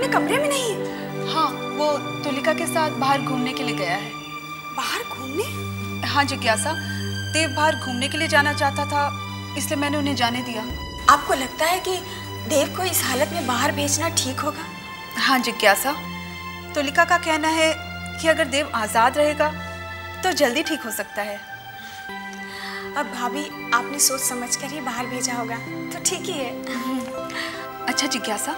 अपने कमरे में नहीं है? हाँ, वो तुलिका के साथ बाहर घूमने के लिए गया है। बाहर घूमने? हाँ जिज्ञासा, देव बाहर घूमने के लिए जाना चाहता था, इसलिए मैंने उन्हें जाने दिया। आपको लगता है कि देव को इस हालत में बाहर भेजना ठीक होगा? हाँ जिज्ञासा, तुलिका का कहना है कि अगर देव आजाद रहेगा तो जल्दी ठीक हो सकता है। अब भाभी, आपने सोच समझ कर ही बाहर भेजा होगा तो ठीक ही है। अच्छा जिज्ञासा,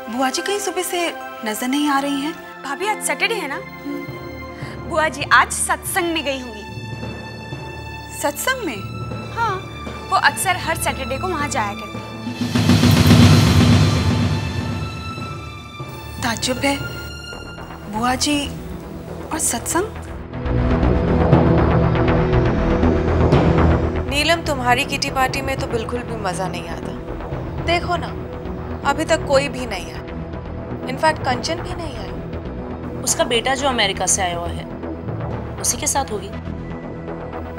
बुआ जी कहीं सुबह से नजर नहीं आ रही हैं? भाभी आज सैटरडे है ना? बुआ जी आज सत्संग में गई होंगी। सत्संग में? हाँ, वो अक्सर हर सैटरडे को वहां जाया करती है। ताज्जुब है, बुआ जी और सत्संग। नीलम, तुम्हारी किटी पार्टी में तो बिल्कुल भी मजा नहीं आता। देखो ना, अभी तक कोई भी नहीं आया। इनफैक्ट कंचन भी नहीं आई। उसका बेटा जो अमेरिका से आया हुआ है, उसी के साथ होगी।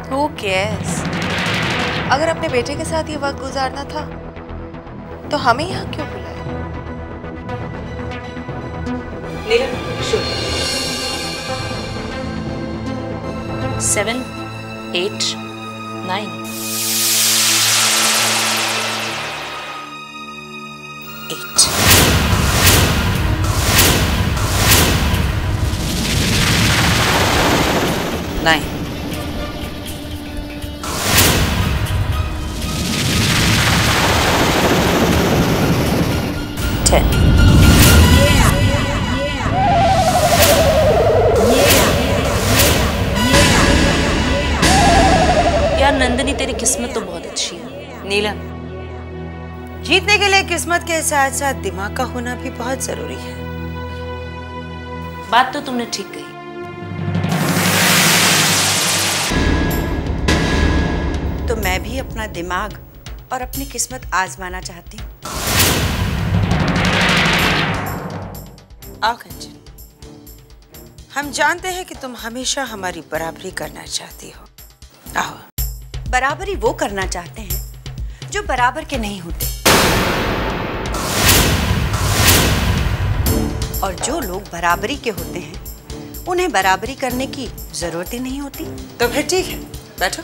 Who cares? अगर अपने बेटे के साथ ये वक्त गुजारना था तो हमें यहाँ क्यों बुलाया? नीलम, 7, 8, 9, 8. Nine. 10. यार नंदिनी, तेरी किस्मत तो बहुत अच्छी है। नीलम, जीतने के लिए किस्मत के साथ साथ दिमाग का होना भी बहुत जरूरी है। बात तो तुमने ठीक कही। तो मैं भी अपना दिमाग और अपनी किस्मत आजमाना चाहती हूँ। आओ कंचन, हम जानते हैं कि तुम हमेशा हमारी बराबरी करना चाहती हो। आओ, बराबरी वो करना चाहते हैं जो बराबर के नहीं होते, और जो लोग बराबरी के होते हैं उन्हें बराबरी करने की जरूरत ही नहीं होती। तो फिर ठीक है, बैठो।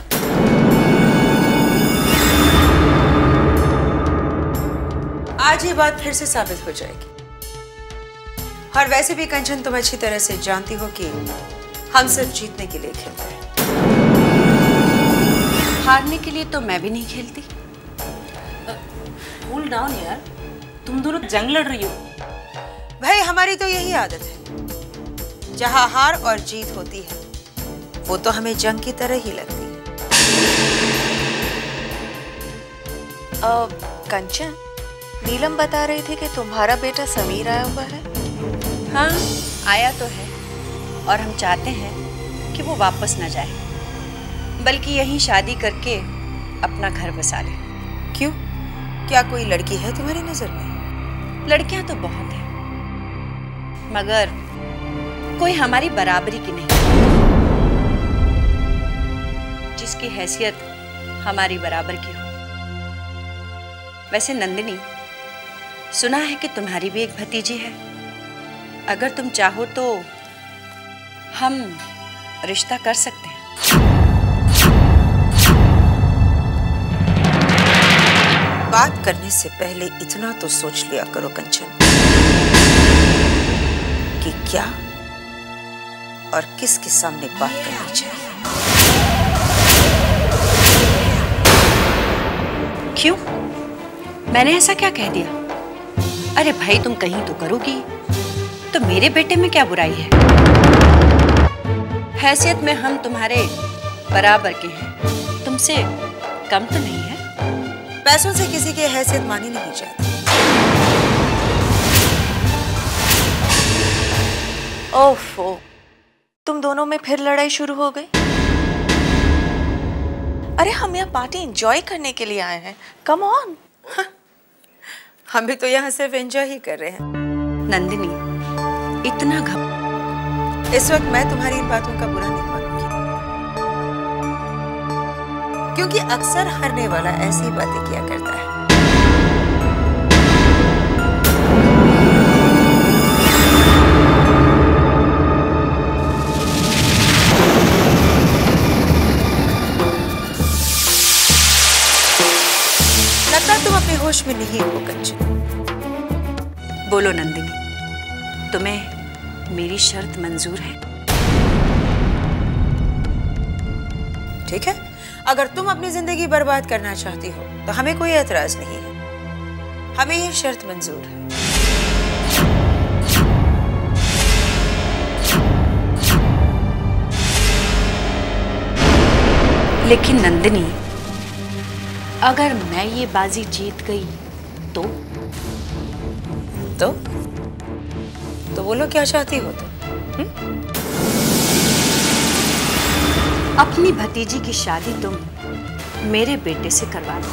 आज ये बात फिर से साबित हो जाएगी। और वैसे भी कंचन, तुम अच्छी तरह से जानती हो कि हम सिर्फ जीतने के लिए खेलते हैं। हारने के लिए तो मैं भी नहीं खेलती। कूल डाउन यार, तुम दोनों जंग लड़ रही हो। भाई, हमारी तो यही आदत है, जहां हार और जीत होती है वो तो हमें जंग की तरह ही लगती है। कंचन, नीलम बता रही थी कि तुम्हारा बेटा समीर आया हुआ है। हाँ, आया तो है, और हम चाहते हैं कि वो वापस न जाए, बल्कि यहीं शादी करके अपना घर बसा ले। क्यों, क्या कोई लड़की है तुम्हारी नजर में? लड़कियां तो बहुत हैं, मगर कोई हमारी बराबरी की नहीं, जिसकी हैसियत हमारी बराबर की हो। वैसे नंदिनी, सुना है कि तुम्हारी भी एक भतीजी है। अगर तुम चाहो तो हम रिश्ता कर सकते हैं। बात करने से पहले इतना तो सोच लिया करो कंचन कि क्या और किसके सामने बात करनी चाहिए। क्यों, मैंने ऐसा क्या कह दिया? अरे भाई, तुम कहीं तो करोगी, तो मेरे बेटे में क्या बुराई है? हैसियत में हम तुम्हारे बराबर के हैं, तुमसे कम तो नहीं है। पैसों से किसी की हैसियत मानी नहीं जाती। ओफो, तुम दोनों में फिर लड़ाई शुरू हो गई। अरे हम यहाँ पार्टी एंजॉय करने के लिए आए हैं, कम ऑन। हम भी तो यहाँ सिर्फ एंजॉय ही कर रहे हैं। नंदिनी, इतना इस वक्त मैं तुम्हारी इन बातों का बुरा नहीं मानूंगी, क्योंकि अक्सर हारने वाला ऐसी बातें किया करता है। में नहीं हो कंचन। बोलो नंदिनी, तुम्हें मेरी शर्त मंजूर है? ठीक है, अगर तुम अपनी जिंदगी बर्बाद करना चाहती हो तो हमें कोई एतराज नहीं है, हमें ये शर्त मंजूर है। लेकिन नंदिनी, अगर मैं ये बाजी जीत गई तो बोलो क्या चाहती हो तुम? अपनी भतीजी की शादी तुम मेरे बेटे से करवा दो।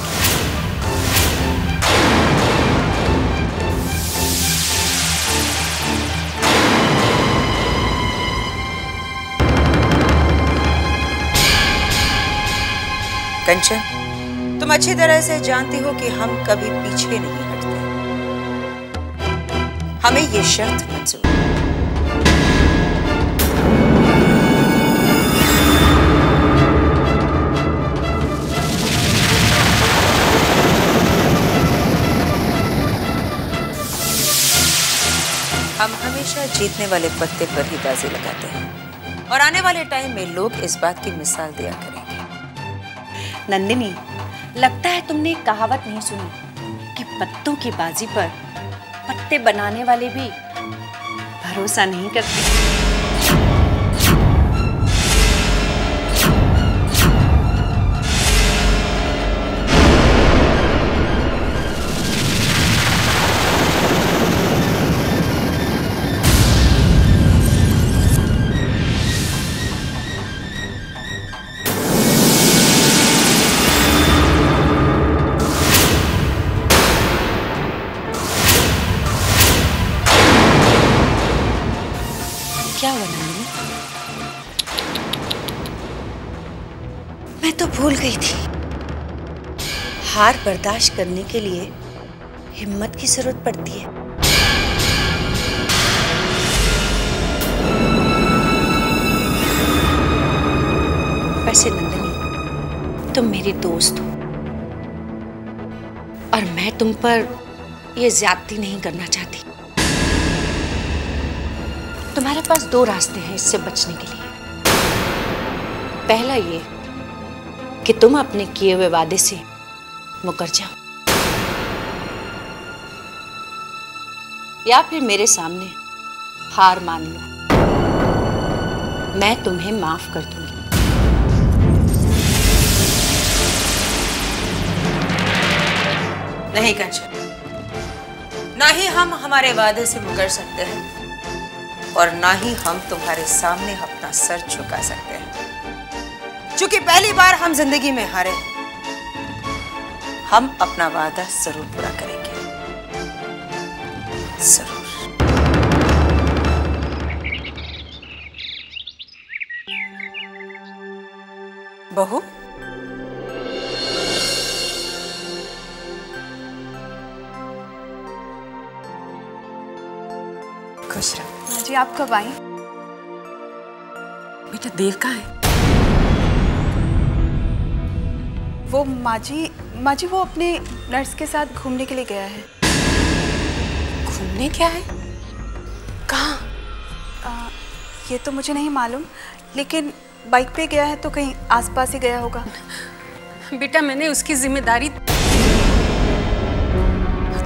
कंचन, तुम अच्छी तरह से जानती हो कि हम कभी पीछे नहीं हटते, हमें ये शर्त मंजूर। हम हमेशा जीतने वाले पत्ते पर ही बाजी लगाते हैं और आने वाले टाइम में लोग इस बात की मिसाल दिया करेंगे। नंदिनी, लगता है तुमने एक कहावत नहीं सुनी कि पत्तों की बाजी पर पत्ते बनाने वाले भी भरोसा नहीं करते। क्या हुआ नंदिनी? मैं तो भूल गई थी, हार बर्दाश्त करने के लिए हिम्मत की जरूरत पड़ती है। वैसे नंदिनी, तुम मेरी दोस्त हो और मैं तुम पर यह ज्यादती नहीं करना चाहती। तुम्हारे पास दो रास्ते हैं इससे बचने के लिए। पहला ये कि तुम अपने किए हुए वादे से मुकर जाओ, या फिर मेरे सामने हार मान लो। मैं तुम्हें माफ कर दूंगी। नहीं कंचन, ना ही हम हमारे वादे से मुकर सकते हैं और ना ही हम तुम्हारे सामने अपना सर झुका सकते हैं। चूंकि पहली बार हम जिंदगी में हारे, हम अपना वादा जरूर पूरा करेंगे, जरूर। बहू, खुश रहो। माँ जी, आप कब आई? बेटा देव कहाँ है? वो माँ जी वो अपने नर्स के साथ घूमने के लिए गया है। घूमने क्या है? कहाँ? ये तो मुझे नहीं मालूम, लेकिन बाइक पे गया है तो कहीं आसपास ही गया होगा। बेटा, मैंने उसकी जिम्मेदारी,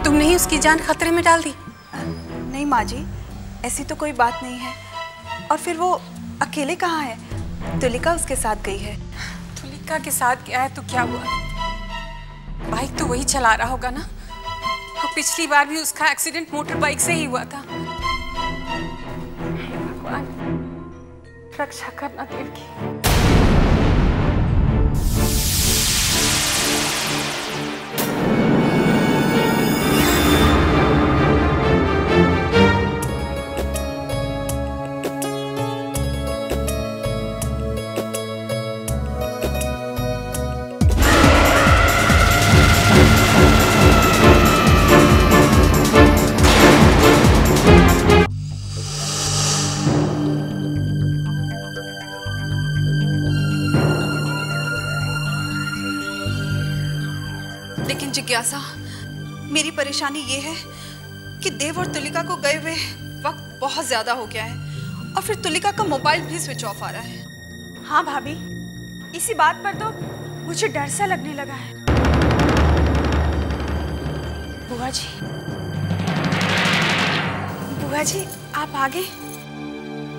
तुमने ही उसकी जान खतरे में डाल दी। नहीं माँ जी, ऐसी तो कोई बात नहीं है। और फिर वो अकेले कहाँ है? तुलिका उसके साथ गई है। तुलिका के साथ गया है तो क्या हुआ? बाइक तो वही चला रहा होगा ना, और पिछली बार भी उसका एक्सीडेंट मोटर बाइक से ही हुआ था। भगवान, रक्षा करना देव की। लेकिन जिज्ञासा, मेरी परेशानी ये है कि देव और तुलिका को गए हुए वक्त बहुत ज्यादा हो गया है और फिर तुलिका का मोबाइल भी स्विच ऑफ आ रहा है। हाँ भाभी, इसी बात पर तो मुझे डर सा लगने लगा है। बुआ जी आप आ गए?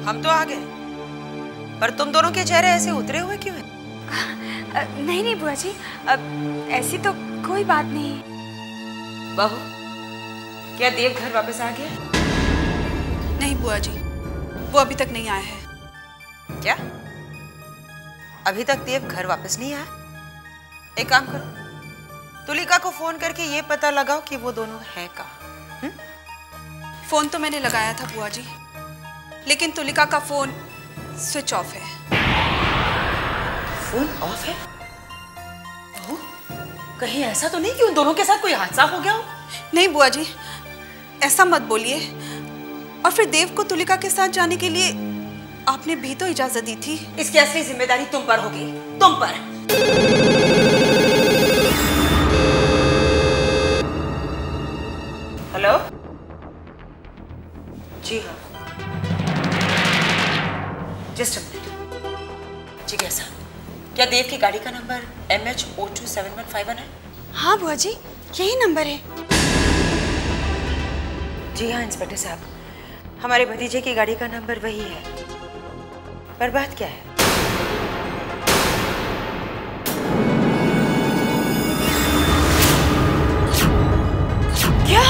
हम तो आ गए, पर तुम दोनों के चेहरे ऐसे उतरे हुए क्यों हैं? नहीं बुआ जी, ऐसी तो कोई बात नहीं। बहू, क्या देव घर वापस आ गया? नहीं बुआ जी, वो अभी तक नहीं आया है। क्या? अभी तक देव घर वापस नहीं आया? एक काम करो, तुलिका को फोन करके ये पता लगाओ कि वो दोनों हैं कहाँ। फोन तो मैंने लगाया था बुआ जी, लेकिन तुलिका का फोन स्विच ऑफ है। फोन ऑफ है? बहू, कहीं ऐसा तो नहीं कि उन दोनों के साथ कोई हादसा हो गया हो? नहीं बुआ जी, ऐसा मत बोलिए। और फिर देव को तुलिका के साथ जाने के लिए आपने भी तो इजाजत दी थी। इसकी असली जिम्मेदारी तुम पर होगी, तुम पर। हेलो? जी हाँ, जस्ट अ मिनट। जी कैसा? क्या देव की गाड़ी का नंबर MH027151 है? हाँ बुआ जी, यही नंबर है। जी हाँ इंस्पेक्टर साहब, हमारे भतीजे की गाड़ी का नंबर वही है। पर बात क्या है? क्या?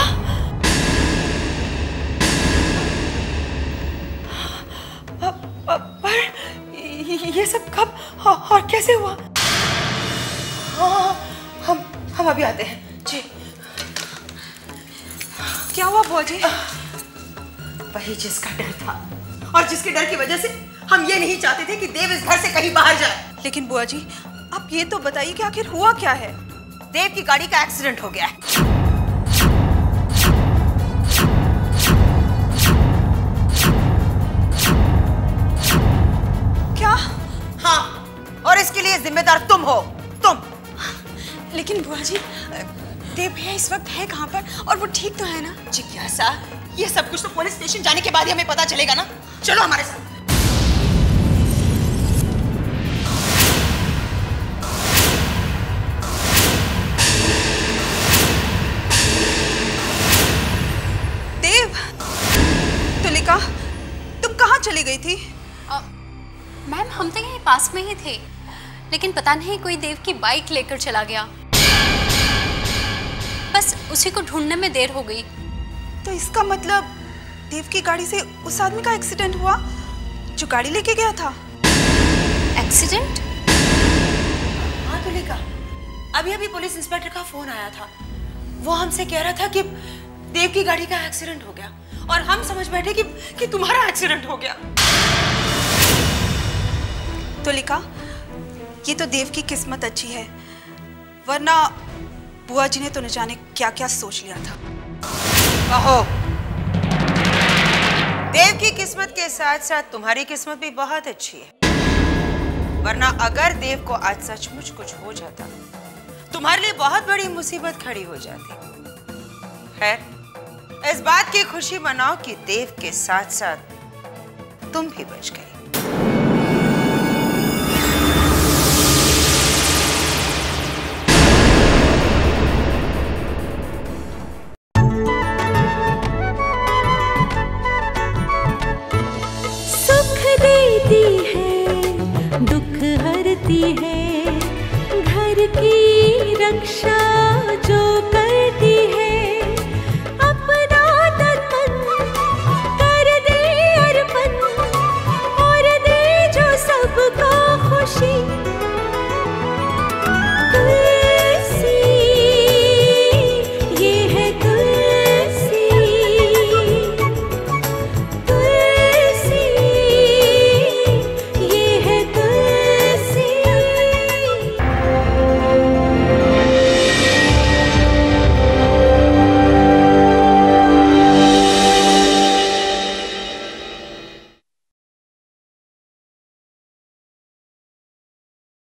पर ये सब कब और कैसे हुआ? हाँ, हम अभी आते हैं। जी। क्या हुआ बुआ जी? वही जिसका डर था और जिसके डर की वजह से हम ये नहीं चाहते थे कि देव इस घर से कहीं बाहर जाए। लेकिन बुआ जी, आप ये तो बताइए कि आखिर हुआ क्या है? देव की गाड़ी का एक्सीडेंट हो गया है। क्या? हाँ, और इसके लिए जिम्मेदार तुम हो, तुम। लेकिन बुआ जी, देव भैया इस वक्त है कहाँ पर और वो ठीक तो है ना? जिज्ञासा, ये सब कुछ तो पुलिस स्टेशन जाने के बाद ही हमें पता चलेगा ना। चलो हमारे साथ। देव, तुलिका, तुम कहाँ चली गई थी? मैम हम तो यहीं पास में ही थे, लेकिन पता नहीं कोई देव की बाइक लेकर चला गया। बस उसी को ढूंढने में देर हो गई। तो इसका मतलब देव की गाड़ी से उस आदमी का एक्सीडेंट हुआ जो गाड़ी लेके गया था। एक्सीडेंट? हाँ तुलिका, अभी पुलिस इंस्पेक्टर का फोन आया था। वो हमसे कह रहा था कि देव की गाड़ी का एक्सीडेंट हो गया और हम समझ बैठे कि तुम्हारा एक्सीडेंट हो गया। तुलिका, ये तो देव की किस्मत अच्छी है, वरना बुआ जी ने तो न जाने क्या क्या सोच लिया था। कहो, देव की किस्मत के साथ साथ तुम्हारी किस्मत भी बहुत अच्छी है, वरना अगर देव को आज सचमुच कुछ हो जाता तुम्हारे लिए बहुत बड़ी मुसीबत खड़ी हो जाती। खैर, इस बात की खुशी मनाओ कि देव के साथ साथ तुम भी बच गए। दुख हरती है, घर की रक्षा